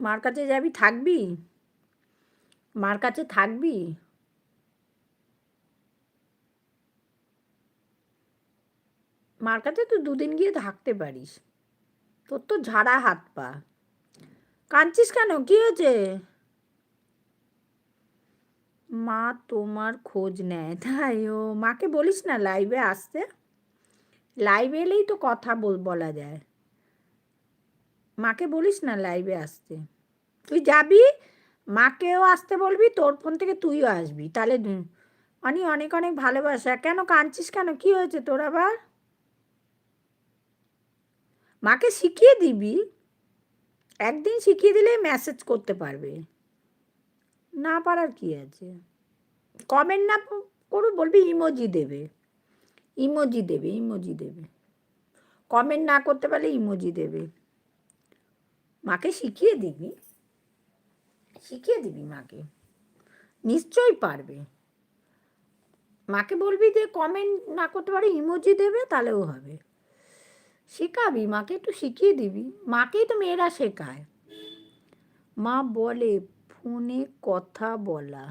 মার কাছে যাবি, থাকবি? মার কাছে থাকবি? মার কাছে তো দুদিন গিয়ে থাকতে পারিস। তোর তো ঝাড়া হাত পা। কাঁদছিস কেন, কি হয়েছে? মা তোমার খোঁজ নেয়, তাই? ও, মাকে বলিস না লাইভে আসতে। লাইভে এলেই তো কথা বলা যায়। মাকে বলিস না লাইভে আসতে। তুই যাবি, মাকেও আসতে বলবি, তোর ফোন থেকে তুইও আসবি, তাহলে অনি অনেক অনেক ভালোবাসা। কেন কাঁদছিস কেন, কি হয়েছে তোর আবার? মাকে শিখিয়ে দিবি, একদিন শিখিয়ে দিলেই মেসেজ করতে পারবে। না পারার কি আছে? কমেন্ট না করু, বলবি ইমোজি দেবে। ইমোজি দেবে, ইমোজি দেবে। কমেন্ট না করতে পারলে ইমোজি দেবে। মাকে শিখিয়ে দিবি, শিখিয়ে দিবি মাকে, নিশ্চয়ই পারবে। মাকে বলবি যে কমেন্ট না করতে পারে ইমোজি দেবে, তাহলেও হবে। শেখাবি মাকে, একটু শিখিয়ে দিবি। মাকেই তো মেয়েরা শেখায়। মা বলে ফোনে কথা বলা।